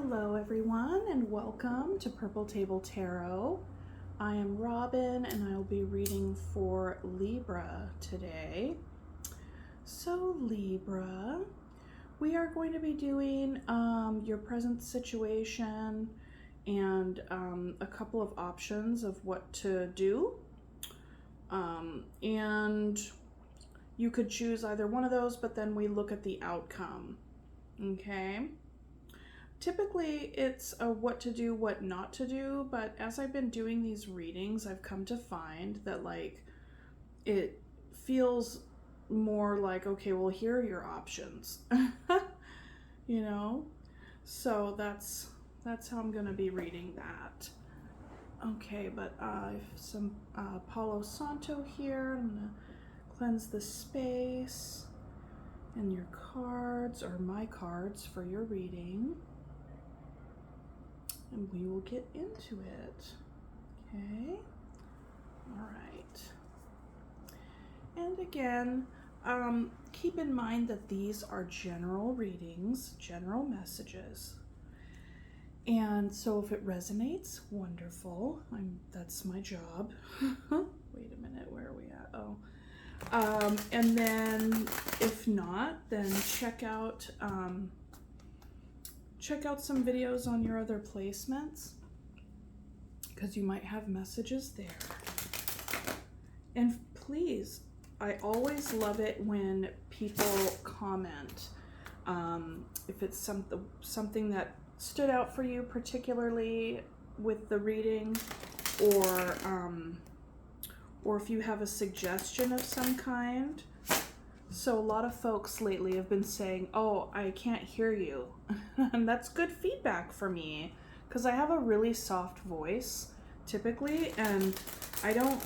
Hello everyone and welcome to Purple Table Tarot. I am Robin and I will be reading for Libra today. So Libra, we are going to be doing your present situation and a couple of options of what to do. And you could choose either one of those, but then we look at the outcome, okay? Typically it's a what to do, what not to do, but as I've been doing these readings, I've come to find that like it feels more like, okay, well, here are your options, you know? So that's how I'm gonna be reading that. Okay, but I have some Palo Santo here. I'm gonna cleanse the space and your cards, or my cards, for your reading. And we will get into it. Okay. All right. And again, keep in mind that these are general readings, general messages. And so if it resonates, wonderful. That's my job. Wait a minute, where are we at? Oh. And then if not, then check out some videos on your other placements, because you might have messages there. And please, I always love it when people comment. If it's something that stood out for you particularly with the reading, or if you have a suggestion of some kind. So a lot of folks lately have been saying, oh, I can't hear you. And that's good feedback for me, because I have a really soft voice typically, and I don't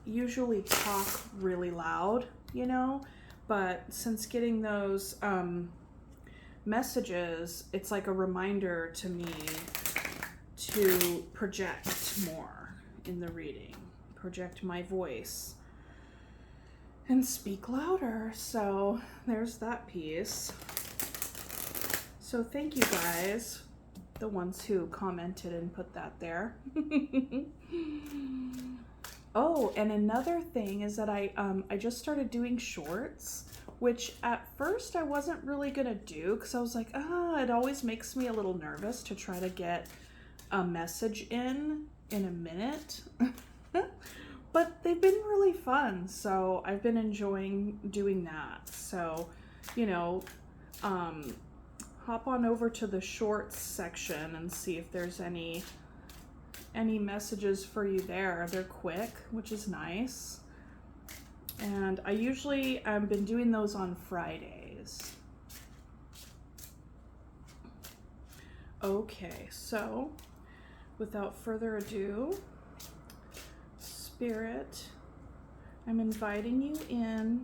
usually talk really loud, you know, but since getting those messages, it's like a reminder to me to project more in the reading, project my voice and speak louder. So there's that piece. So thank you guys, the ones who commented and put that there. Oh, and another thing is that I just started doing shorts, which at first I wasn't really gonna do, because I was like, it always makes me a little nervous to try to get a message in a minute. But they've been really fun, so I've been enjoying doing that. So, you know, hop on over to the shorts section and see if there's any messages for you there. They're quick, which is nice. And I usually I've been doing those on Fridays. Okay, so without further ado, Spirit, I'm inviting you in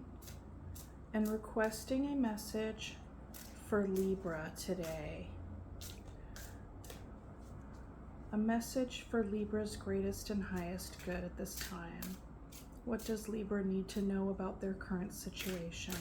and requesting a message for Libra today. A message for Libra's greatest and highest good at this time. What does Libra need to know about their current situation?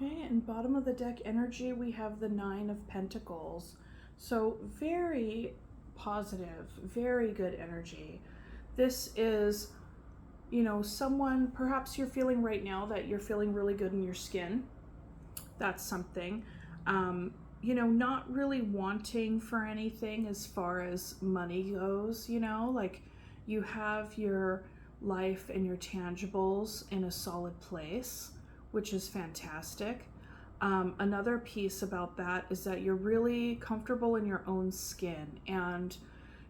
Okay, and bottom of the deck energy, we have the Nine of Pentacles. So very positive, very good energy. This is, you know, someone, perhaps you're feeling right now that you're feeling really good in your skin. That's something. You know, not really wanting for anything as far as money goes, you know, like you have your life and your tangibles in a solid place, which is fantastic. Another piece about that is that you're really comfortable in your own skin, and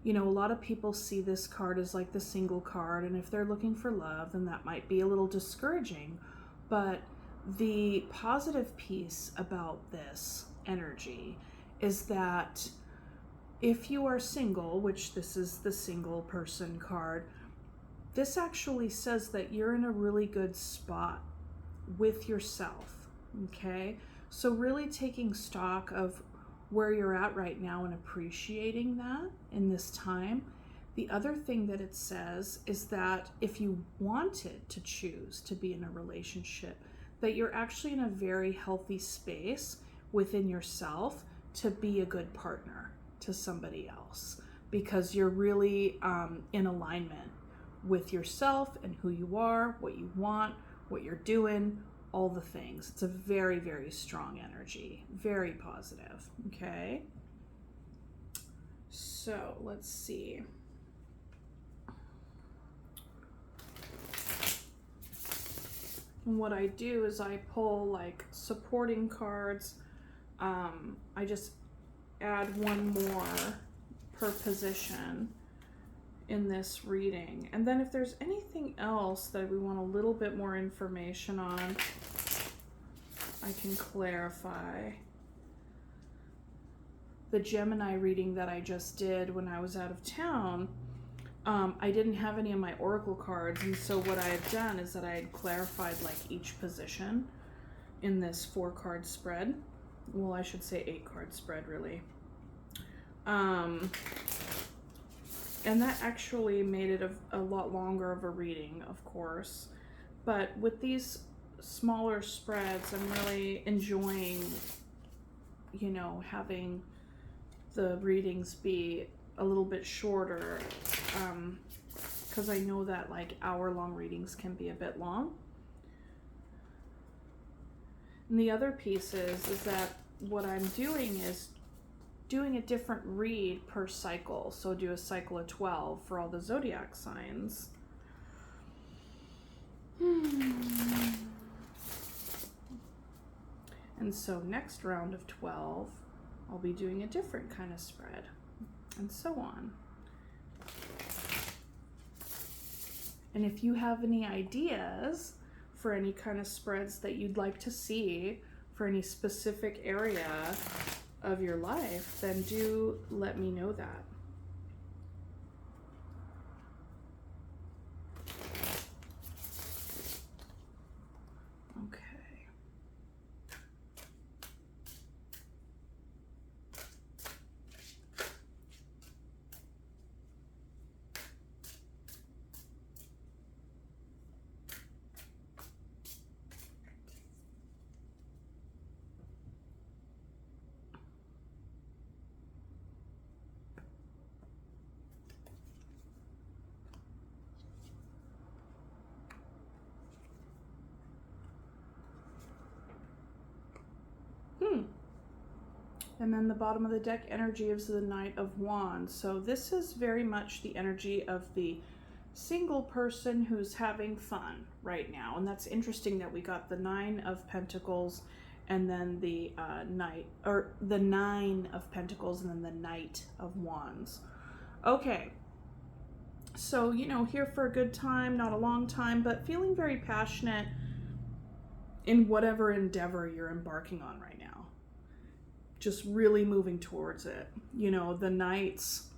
You know, a lot of people see this card as like the single card, and if they're looking for love, then that might be a little discouraging. But the positive piece about this energy is that if you are single, which this is the single person card, this actually says that you're in a really good spot with yourself, okay? So really taking stock of where you're at right now and appreciating that in this time. The other thing that it says is that if you wanted to choose to be in a relationship, that you're actually in a very healthy space within yourself to be a good partner to somebody else, because you're really in alignment with yourself and who you are, what you want, what you're doing, all the things. It's a very, very strong energy, very positive, okay? So let's see. And what I do is I pull like supporting cards. I just add one more per position in this reading. And then if there's anything else that we want a little bit more information on, I can clarify. The Gemini reading that I just did when I was out of town, I didn't have any of my oracle cards, and so what I had done is that I had clarified like each position in this 4-card spread. Well, I should say 8-card spread, really. And that actually made it a lot longer of a reading, of course. But with these smaller spreads, I'm really enjoying, you know, having the readings be a little bit shorter, because I know that like hour-long readings can be a bit long. And the other piece is that what I'm doing is doing a different read per cycle. So do a cycle of 12 for all the zodiac signs. And so next round of 12, I'll be doing a different kind of spread, and so on. And if you have any ideas for any kind of spreads that you'd like to see for any specific area of your life, then do let me know that. Okay. And then the bottom of the deck energy is the Knight of Wands. So this is very much the energy of the single person who's having fun right now. And that's interesting that we got the 9 of Pentacles and then the the 9 of Pentacles and then the Knight of Wands. Okay. So, you know, here for a good time, not a long time, but feeling very passionate in whatever endeavor you're embarking on right now. Just really moving towards it. You know, the Knights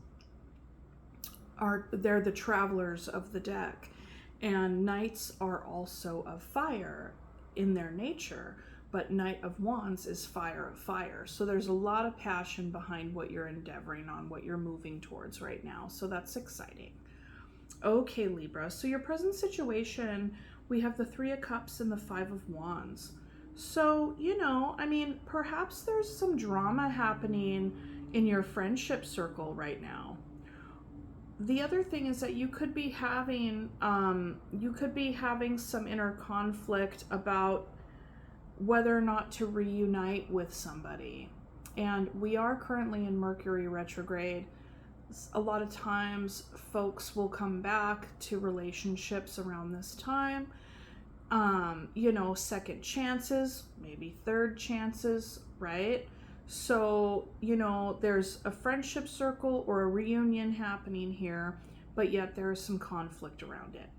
they're the travelers of the deck, and Knights are also of fire in their nature, but Knight of Wands is fire of fire. So there's a lot of passion behind what you're endeavoring on, what you're moving towards right now. So that's exciting. Okay, Libra. So your present situation, we have the 3 of Cups and the 5 of Wands. So, you know, I mean, perhaps there's some drama happening in your friendship circle right now. The other thing is that you could be having some inner conflict about whether or not to reunite with somebody. And we are currently in Mercury retrograde. A lot of times folks will come back to relationships around this time. You know, second chances, maybe third chances, right? So, there's a friendship circle or a reunion happening here, but yet there is some conflict around it.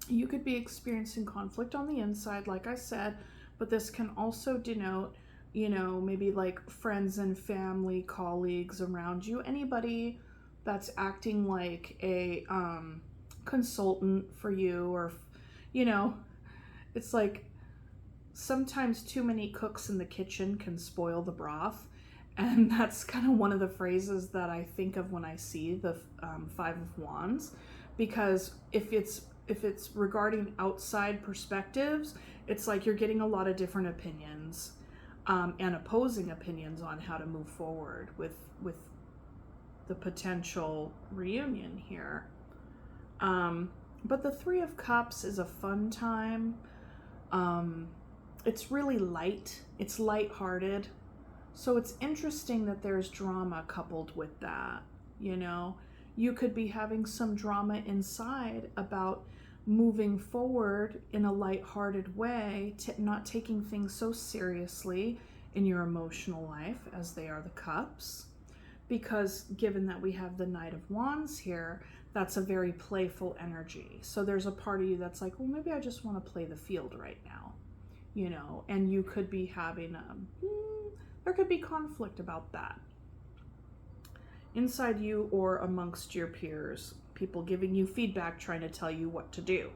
You could be experiencing conflict on the inside, like I said, but this can also denote, maybe like friends and family, colleagues around you, anybody that's acting like a consultant for you, or, you know, it's like sometimes too many cooks in the kitchen can spoil the broth. And that's kind of one of the phrases that I think of when I see the Five of Wands, because if it's regarding outside perspectives, it's like you're getting a lot of different opinions and opposing opinions on how to move forward with the potential reunion here. But the Three of Cups is a fun time. It's really light. It's lighthearted. So it's interesting that there's drama coupled with that. You could be having some drama inside about moving forward in a lighthearted way, not taking things so seriously in your emotional life as they are the cups. Because given that we have the Knight of Wands here, that's a very playful energy. So there's a part of you that's like, well, maybe I just want to play the field right now, and you could be having there could be conflict about that inside you or amongst your peers, people giving you feedback, trying to tell you what to do,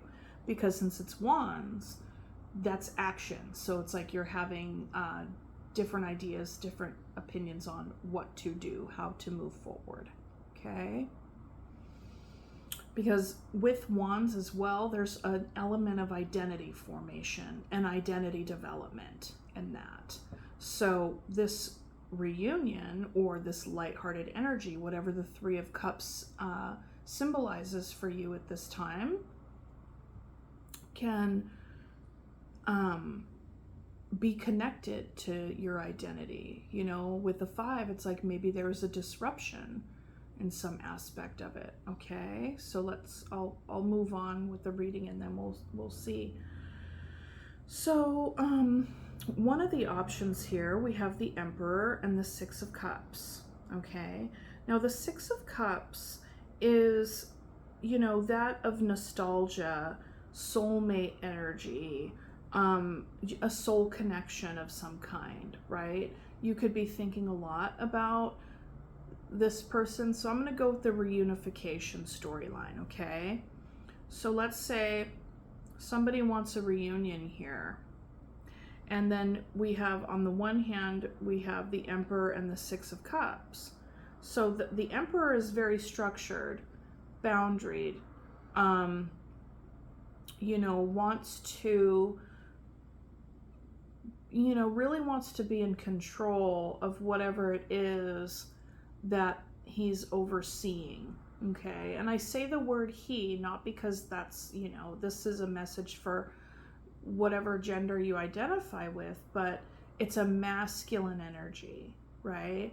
because since it's wands, that's action. So it's like you're having different ideas, different opinions on what to do, how to move forward. Okay, because with wands as well, there's an element of identity formation and identity development in that. So this reunion, or this lighthearted energy, whatever the Three of Cups symbolizes for you at this time, can be connected to your identity. With the Five, it's like maybe there was a disruption in some aspect of it. Okay, so I'll move on with the reading, and then we'll see. So one of the options here, we have the Emperor and the Six of Cups. Okay, now the Six of Cups is, that of nostalgia, soulmate energy, a soul connection of some kind, right? You could be thinking a lot about this person. So I'm going to go with the reunification storyline. Okay, so let's say somebody wants a reunion here, and then we have, on the one hand, we have the Emperor and the Six of Cups. So the Emperor is very structured, boundaried, wants to, really wants to be in control of whatever it is that he's overseeing. Okay, and I say the word he not because that's, this is a message for whatever gender you identify with, but it's a masculine energy, right?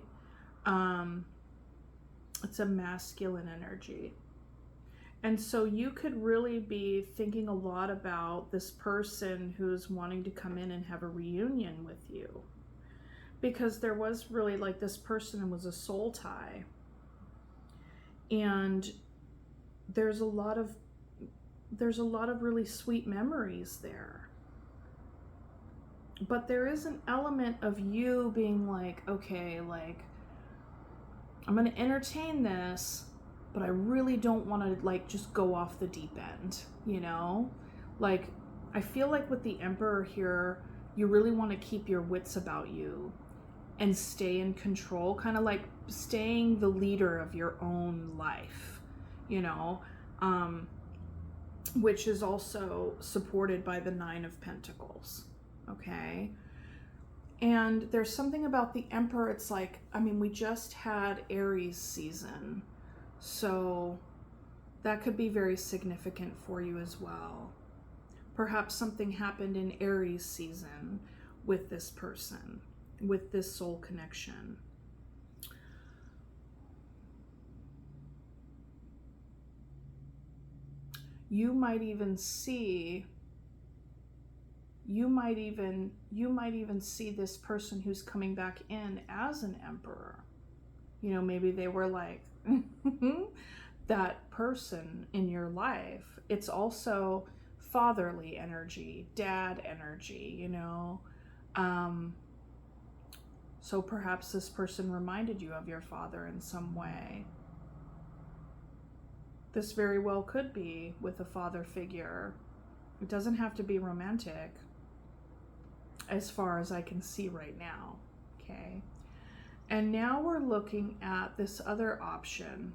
It's a masculine energy. And so you could really be thinking a lot about this person who's wanting to come in and have a reunion with you, because there was really, like, this person was a soul tie, and there's a lot of really sweet memories there. But there is an element of you being like, okay, like, I'm going to entertain this, but I really don't want to, like, just go off the deep end, Like, I feel like with the Emperor here, you really want to keep your wits about you and stay in control, kind of like staying the leader of your own life, which is also supported by the Nine of Pentacles. Okay, and there's something about the Emperor, it's like, we just had Aries season, so that could be very significant for you as well. Perhaps something happened in Aries season with this person, with this soul connection. You might even see you might even see this person who's coming back in as an emperor. You know, maybe they were like that person in your life. It's also fatherly energy, dad energy, you know. So perhaps this person reminded you of your father in some way. This very well could be with a father figure. It doesn't have to be romantic, as far as I can see right now, okay? And now we're looking at this other option,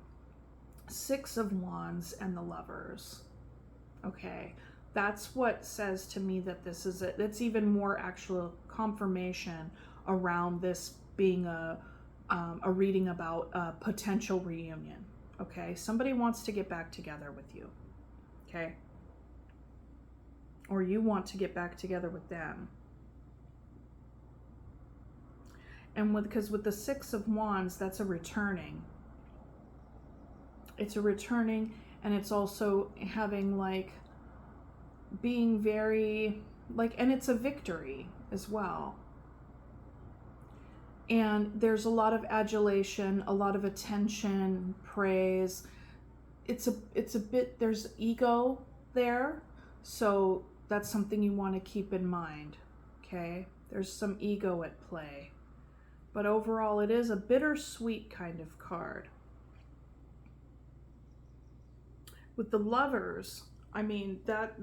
Six of Wands and the Lovers, okay? That's what says to me that this is it. It's even more actual confirmation around this being a reading about a potential reunion, okay? Somebody wants to get back together with you, okay? Or you want to get back together with them. And because with the Six of Wands, that's a returning. It's a returning, and it's also having like being very like, and it's a victory as well. And there's a lot of adulation, a lot of attention, praise. It's a bit, there's ego there. So that's something you want to keep in mind, okay? There's some ego at play. But overall, it is a bittersweet kind of card. With the Lovers, I mean, that's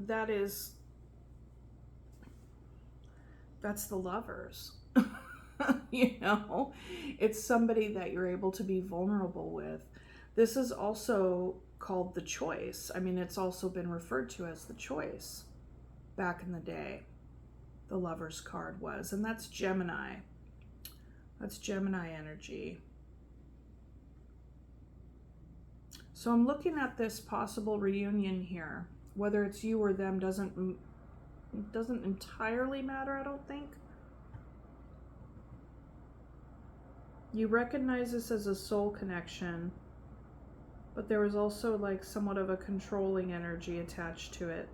the Lovers. You know, it's somebody that you're able to be vulnerable with. This is also called the Choice. I mean, it's also been referred to as the Choice back in the day. The Lovers card was, and that's Gemini. That's Gemini energy. So I'm looking at this possible reunion here. Whether it's you or them doesn't entirely matter, I don't think. You recognize this as a soul connection, but there was also like somewhat of a controlling energy attached to it.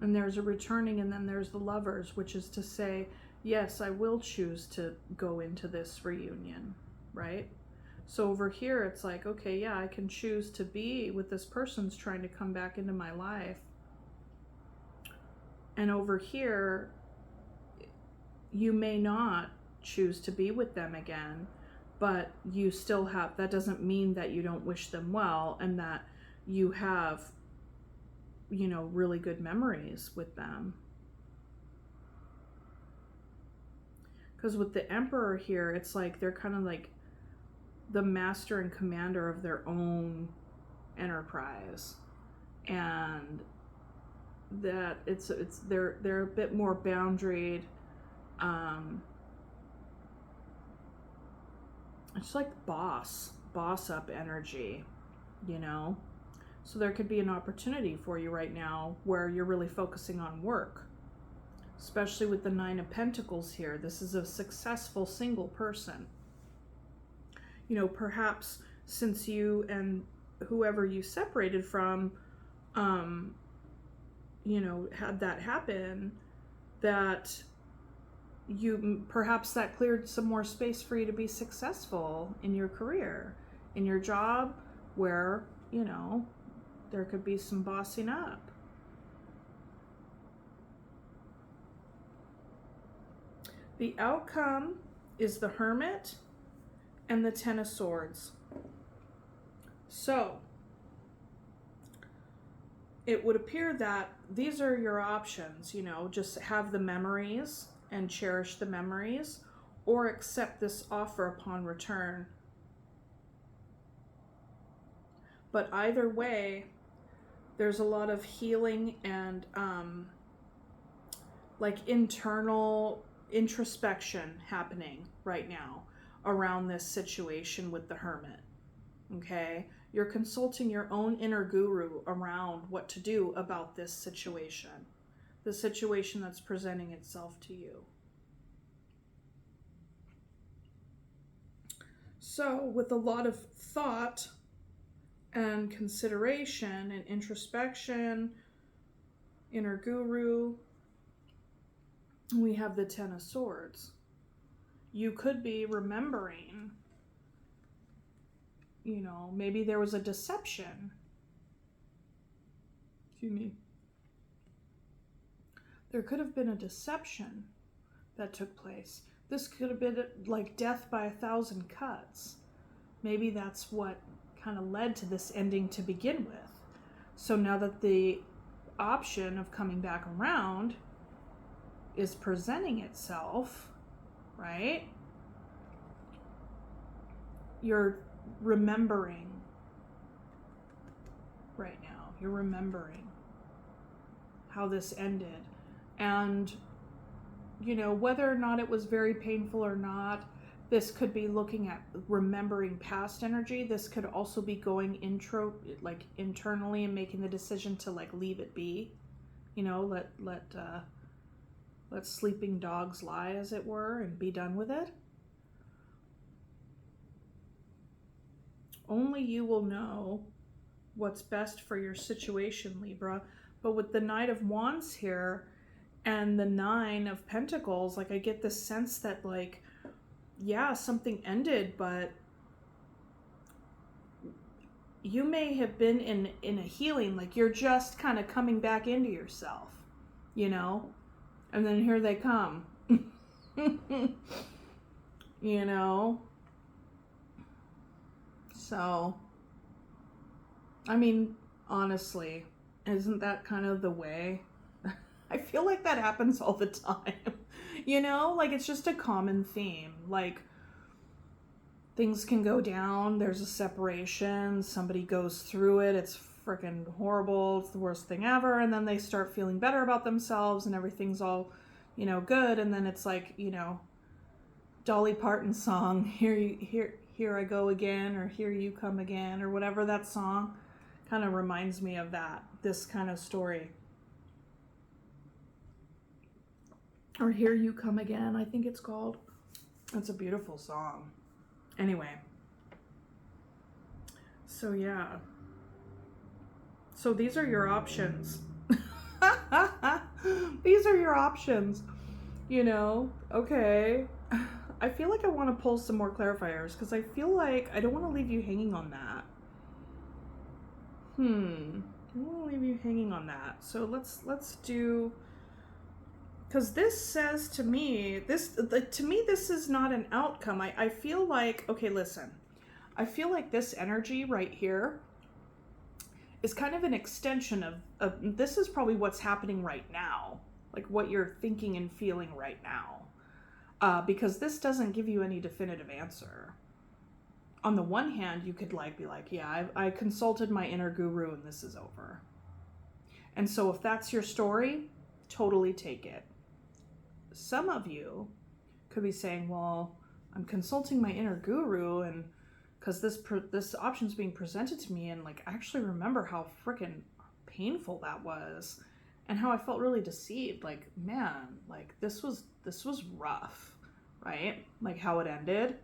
And there's a returning, and then there's the Lovers, which is to say, yes, I will choose to go into this reunion, right? So over here, it's like, okay, yeah, I can choose to be with this person's trying to come back into my life. And over here, you may not choose to be with them again, but you still have, that doesn't mean that you don't wish them well and that you have, you know, really good memories with them. Because with the Emperor here, it's like they're kind of like the master and commander of their own enterprise, and that they're a bit more boundaried. It's like boss up energy, you know. So there could be an opportunity for you right now where you're really focusing on work, especially with the Nine of Pentacles here. This is a successful single person. You know, perhaps since you and whoever you separated from, you know, had that happen, that perhaps that cleared some more space for you to be successful in your career, in your job, where, you know, there could be some bossing up. The outcome is the Hermit and the Ten of Swords. So it would appear that these are your options, you know, just have the memories and cherish the memories, or accept this offer upon return. But either way, there's a lot of healing and like internal introspection happening right now around this situation with the Hermit. Okay, you're consulting your own inner guru around what to do about this situation, the situation that's presenting itself to you. So with a lot of thought and consideration and introspection, inner guru, we have the Ten of Swords. You could be remembering, you know, maybe there was a deception. Excuse me. There could have been a deception that took place. This could have been like death by 1,000 cuts. Maybe that's what kind of led to this ending to begin with. So now that the option of coming back around is presenting itself, right? You're remembering right now. You're remembering how this ended. And, you know, whether or not it was very painful or not, this could be looking at remembering past energy. This could also be going internally and making the decision to like leave it be. You know, let sleeping dogs lie, as it were, and be done with it. Only you will know what's best for your situation, Libra. But with the Knight of Wands here and the Nine of Pentacles, like I get this sense that like, yeah, something ended, but you may have been in a healing, like you're just kind of coming back into yourself, you know? And then here they come. You know? So, I mean, honestly, isn't that kind of the way? I feel like that happens all the time. You know, like it's just a common theme. Like things can go down, there's a separation, somebody goes through it, it's freaking horrible, it's the worst thing ever, and then they start feeling better about themselves and everything's all, you know, good, and then it's like, you know, Dolly Parton song, here I go again, or here you come again, or whatever that song kind of reminds me of that, this kind of story. Or Here You Come Again, I think it's called. It's a beautiful song. Anyway. So yeah. So these are your options. These are your options. You know, okay. I feel like I want to pull some more clarifiers because I feel like I don't want to leave you hanging on that. I don't want to leave you hanging on that. So let's do, because this says to me, this is not an outcome. I feel like, okay, listen. I feel like this energy right here is kind of an extension of this is probably what's happening right now. Like what you're thinking and feeling right now. Because this doesn't give you any definitive answer. On the one hand, you could like be like, yeah, I consulted my inner guru and this is over. And so if that's your story, totally take it. Some of you could be saying, well, I'm consulting my inner guru and because this option's being presented to me, and like I actually remember how freaking painful that was and how I felt really deceived. Like, man, like this was rough, right? Like how it ended.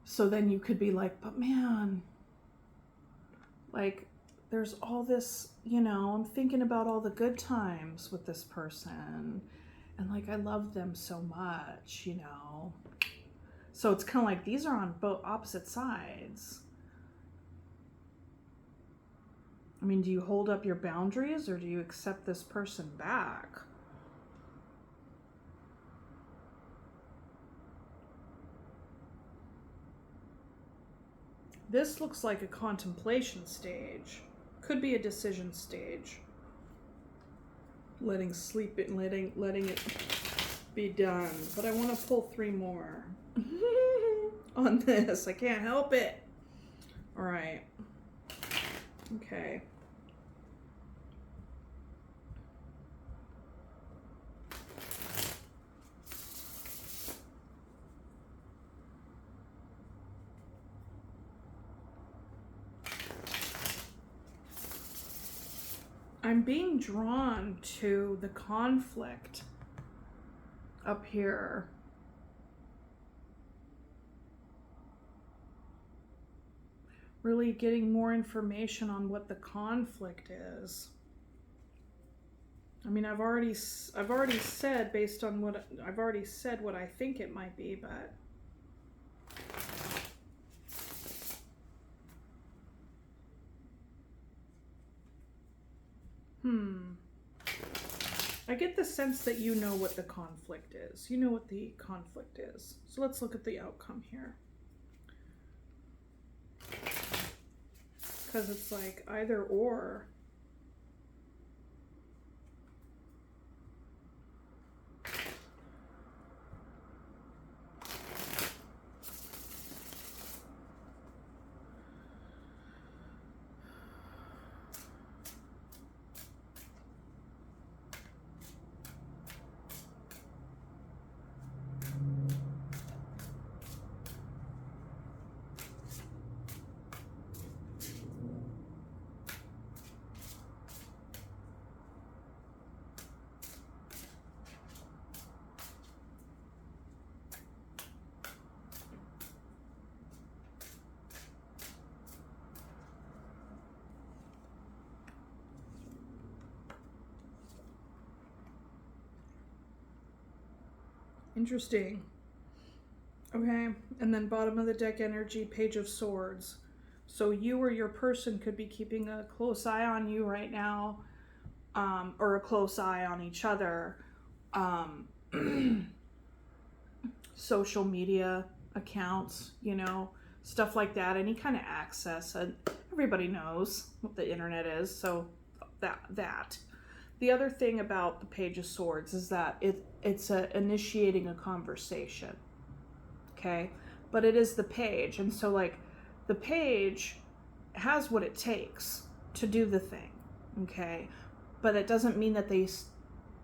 So then you could be like, but man, like there's all this, you know, I'm thinking about all the good times with this person and like I love them so much, you know. So it's kind of like these are on both opposite sides. I mean, do you hold up your boundaries or do you accept this person back? This looks like a contemplation stage. Could be a decision stage. Letting it be done. But I want to pull 3 more on this. I can't help it. All right. Okay. I'm being drawn to the conflict up here. really getting more information on what the conflict is. I mean, I've already said, based on what I've already said, what I think it might be, but I get the sense that you know what the conflict is. You know what the conflict is. So let's look at the outcome here. Because it's like either or. Interesting. Okay, and then bottom of the deck energy, Page of Swords. So you or your person could be keeping a close eye on you right now, or a close eye on each other. Social media accounts, you know, stuff like that, any kind of access. And everybody knows what the internet is, so that. The other thing about the Page of Swords is that it's initiating a conversation. Okay, but it is the page, and so like the page has what it takes to do the thing. Okay, but it doesn't mean that they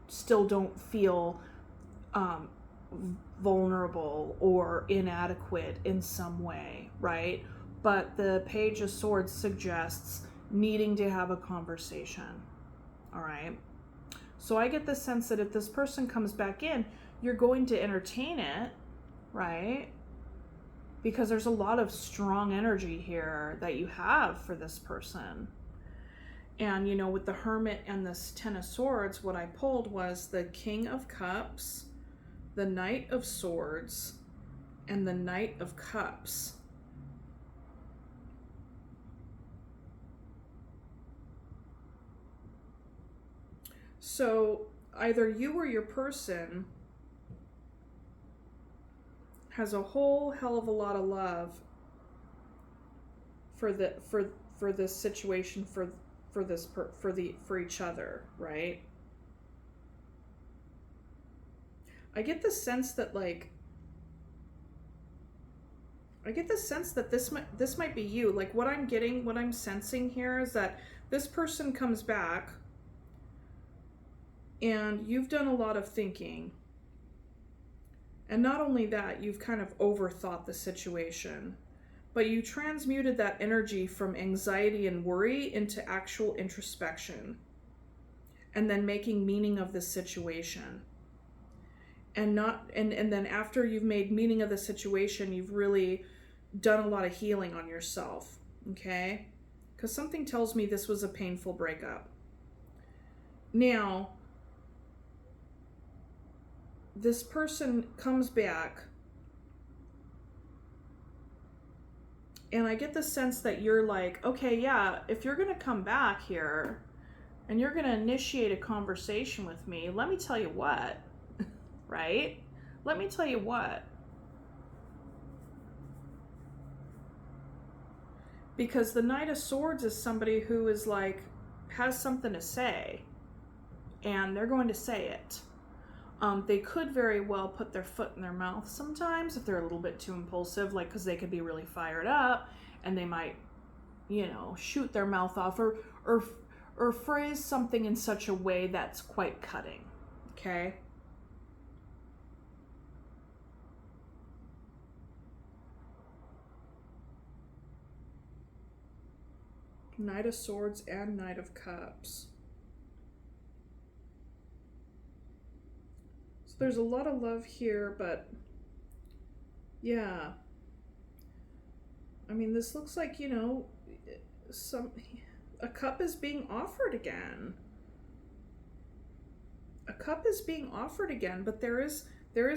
still don't feel vulnerable or inadequate in some way, right? But the Page of Swords suggests needing to have a conversation. All right, so I get the sense that if this person comes back in, you're going to entertain it, right? Because there's a lot of strong energy here that you have for this person. And, you know, with the Hermit and this Ten of Swords, what I pulled was the King of Cups, the Knight of Swords, and the Knight of Cups. So either you or your person has a whole hell of a lot of love for this situation, for each other, right? I get the sense that this might be you. Like what I'm sensing here is that this person comes back and you've done a lot of thinking. And not only that, you've kind of overthought the situation, but you transmuted that energy from anxiety and worry into actual introspection, and then making meaning of the situation. And then after you've made meaning of the situation, you've really done a lot of healing on yourself, okay? Because something tells me this was a painful breakup. Now, this person comes back, and I get the sense that you're like, okay, yeah, if you're going to come back here and you're going to initiate a conversation with me, let me tell you what, right? Let me tell you what. Because the Knight of Swords is somebody who is like, has something to say, and they're going to say it. They could very well put their foot in their mouth sometimes if they're a little bit too impulsive, like because they could be really fired up and they might, you know, shoot their mouth off or phrase something in such a way that's quite cutting, okay? Knight of Swords and Knight of Cups. There's a lot of love here, but yeah. I mean, this looks like, you know, a cup is being offered again. A cup is being offered again, but there is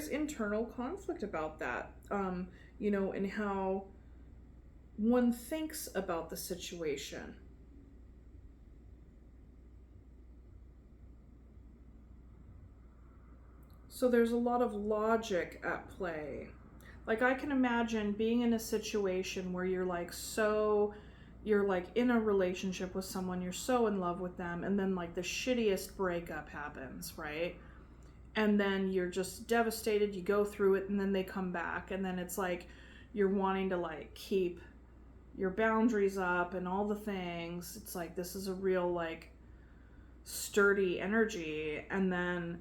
internal conflict about that. You know, and how one thinks about the situation. So there's a lot of logic at play. Like, I can imagine being in a situation where you're like you're like in a relationship with someone, you're so in love with them, and then like the shittiest breakup happens, right? And then you're just devastated, you go through it, and then they come back, and then it's like you're wanting to like keep your boundaries up and all the things. It's like this is a real like sturdy energy, and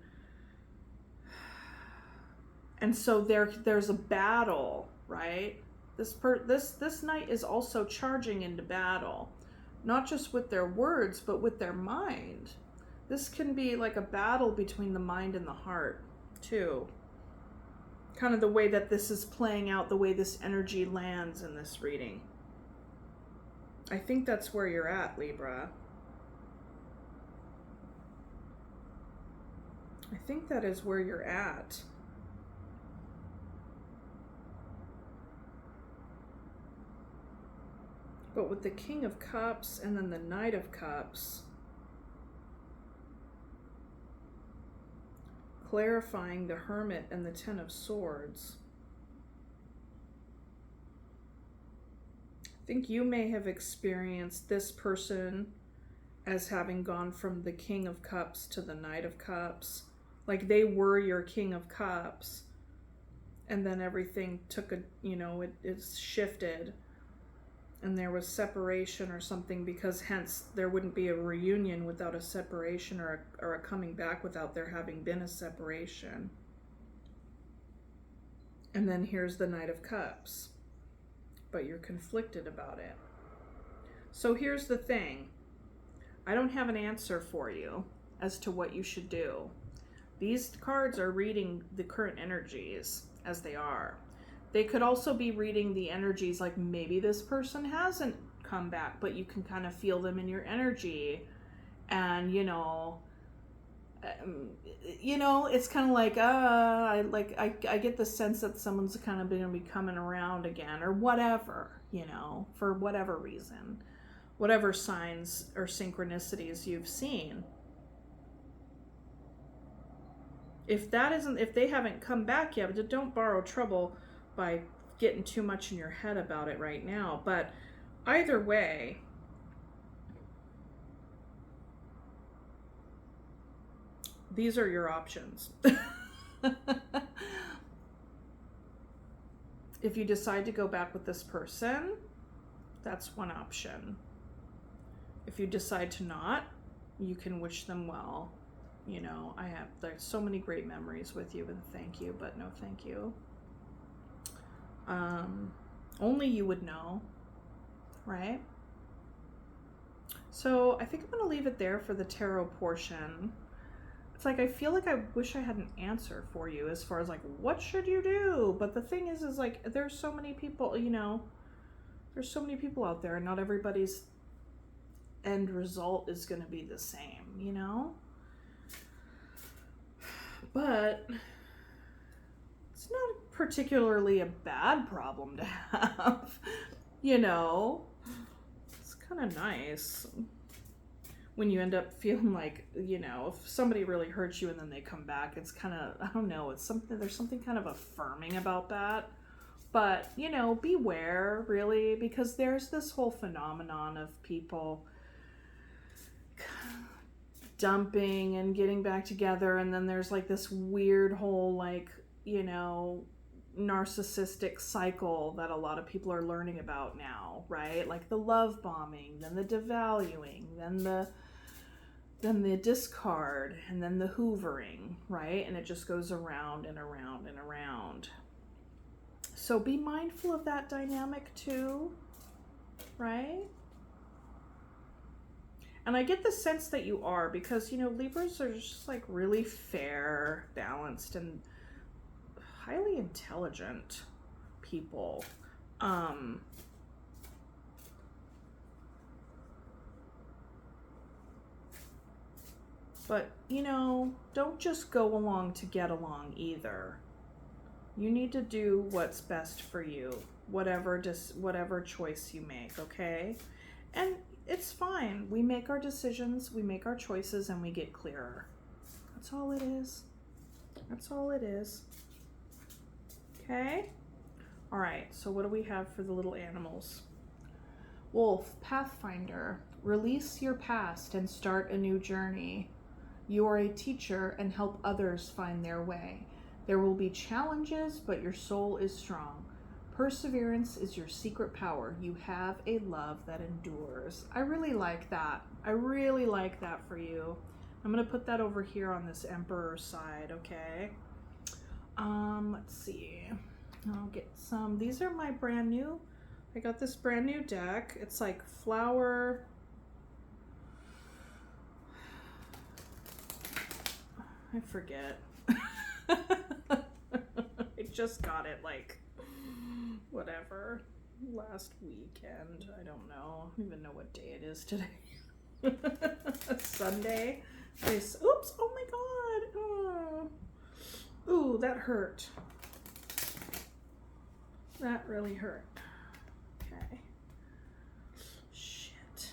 so there's a battle, right? This knight is also charging into battle, not just with their words, but with their mind. This can be like a battle between the mind and the heart, too. Kind of the way that this is playing out, the way this energy lands in this reading. I think that's where you're at, Libra. I think that is where you're at. But with the King of Cups and then the Knight of Cups, clarifying the Hermit and the Ten of Swords, I think you may have experienced this person as having gone from the King of Cups to the Knight of Cups. Like they were your King of Cups, and then everything took a, you know, it's shifted. And there was separation or something, because hence there wouldn't be a reunion without a separation, or a coming back without there having been a separation. And then here's the Knight of Cups. But you're conflicted about it. So here's the thing. I don't have an answer for you as to what you should do. These cards are reading the current energies as they are. They could also be reading the energies, like maybe this person hasn't come back, but you can kind of feel them in your energy. And, you know, it's kind of like, I get the sense that someone's kind of going to be coming around again, or whatever, you know, for whatever reason, whatever signs or synchronicities you've seen. If they haven't come back yet, but don't borrow trouble by getting too much in your head about it right now. But either way, these are your options. If you decide to go back with this person, that's one option. If you decide to not, you can wish them well. You know, there's so many great memories with you, and thank you, but no thank you. Only you would know, right? So I think I'm going to leave it there for the tarot portion. It's like, I feel like I wish I had an answer for you as far as like, what should you do? But the thing is like, there's so many people, you know, there's so many people out there, and not everybody's end result is going to be the same, you know? But it's not particularly a bad problem to have, you know? It's kind of nice when you end up feeling like, you know, if somebody really hurts you and then they come back, it's kind of, I don't know, there's something kind of affirming about that. But, you know, beware, really, because there's this whole phenomenon of people dumping and getting back together, and then there's like this weird whole, like, you know, narcissistic cycle that a lot of people are learning about now, right? Like the love bombing, then the devaluing, then the discard, and then the hoovering, right? And it just goes around and around and around. So be mindful of that dynamic too, right? And I get the sense that you are, because, you know, Libras are just like really fair, balanced, and highly intelligent people. But, you know, don't just go along to get along either. You need to do what's best for you, whatever choice you make, okay? And it's fine. We make our decisions, we make our choices, and we get clearer. That's all it is. That's all it is. Okay? All right, so what do we have for the little animals? Wolf, Pathfinder, release your past and start a new journey. You are a teacher and help others find their way. There will be challenges, but your soul is strong. Perseverance is your secret power. You have a love that endures. I really like that. I really like that for you. I'm going to put that over here on this Emperor side, okay? Let's see. I'll get some. These are my brand new. I got this brand new deck. It's like flower. I forget. I just got it like whatever last weekend. I don't know. I don't even know what day it is today. Sunday. Oops. Oh my god. Oh. Ooh, that hurt. That really hurt. Okay. Shit.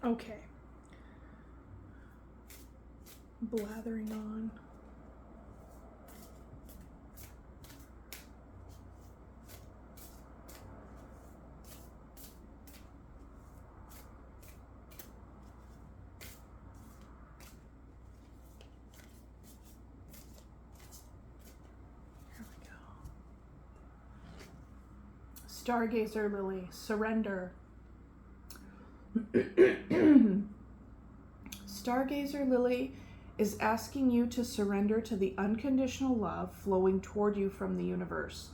Okay. Blathering on. Stargazer Lily, surrender. Stargazer Lily is asking you to surrender to the unconditional love flowing toward you from the universe.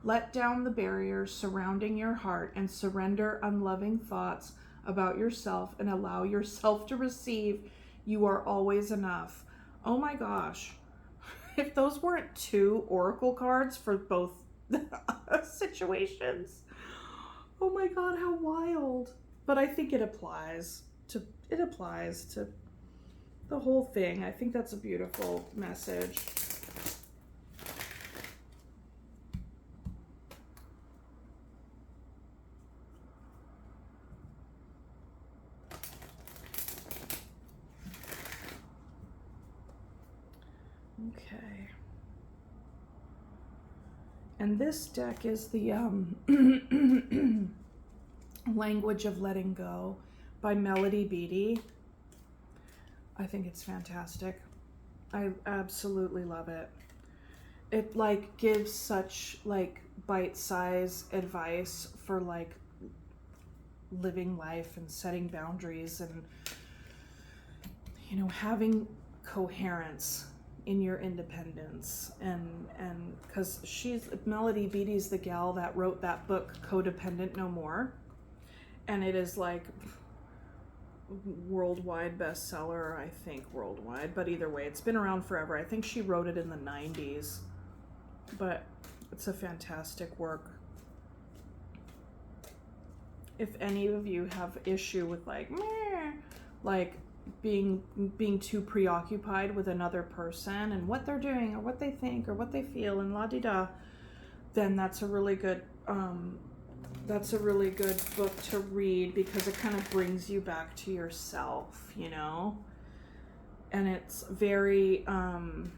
Let down the barriers surrounding your heart and surrender unloving thoughts about yourself and allow yourself to receive. You are always enough. Oh my gosh. If those weren't two oracle cards for both situations. Oh my god, how wild. But I think it applies to the whole thing. I think that's a beautiful message. Okay. And this deck is the Language of Letting Go by Melody Beattie. I think it's fantastic. I absolutely love it. It like gives such like bite-sized advice for like living life and setting boundaries and, you know, having coherence in your independence. And because Melody Beattie's the gal that wrote that book Codependent No More, and it is like worldwide bestseller, I think, worldwide, but either way, it's been around forever. I think she wrote it in the 90s, but it's a fantastic work. If any of you have issue with like being too preoccupied with another person and what they're doing or what they think or what they feel and la-di-da, then that's a really good book to read, because it kind of brings you back to yourself, you know? And it's very kind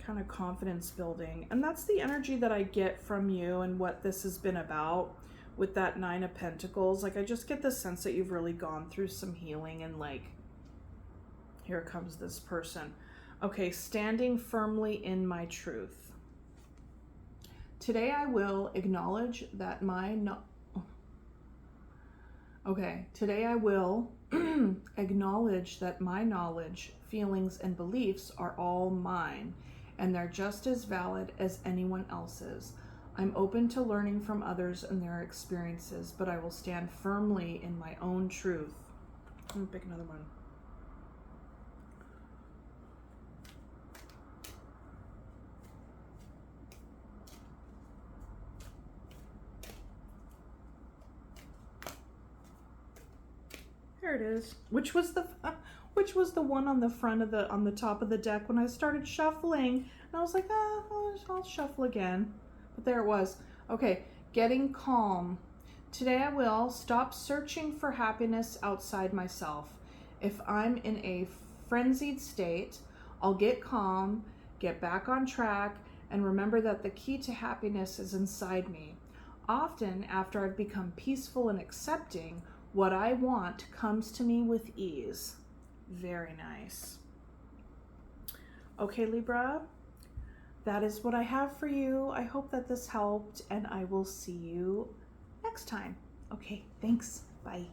of confidence building. And that's the energy that I get from you and what this has been about with that 9 of Pentacles. Like, I just get the sense that you've really gone through some healing, and like, here comes this person. Okay, standing firmly in my truth. Today I will acknowledge that Today I will acknowledge that my knowledge, feelings, and beliefs are all mine, and they're just as valid as anyone else's. I'm open to learning from others and their experiences, but I will stand firmly in my own truth. I'm gonna pick another one. There it is. Which was the one on the front of on the top of the deck when I started shuffling, and I was like, I'll shuffle again. But there it was. Okay, getting calm. Today I will stop searching for happiness outside myself. If I'm in a frenzied state, I'll get calm, get back on track, and remember that the key to happiness is inside me. Often, after I've become peaceful and accepting, what I want comes to me with ease. Very nice. Okay, Libra, that is what I have for you. I hope that this helped, and I will see you next time. Okay, thanks. Bye.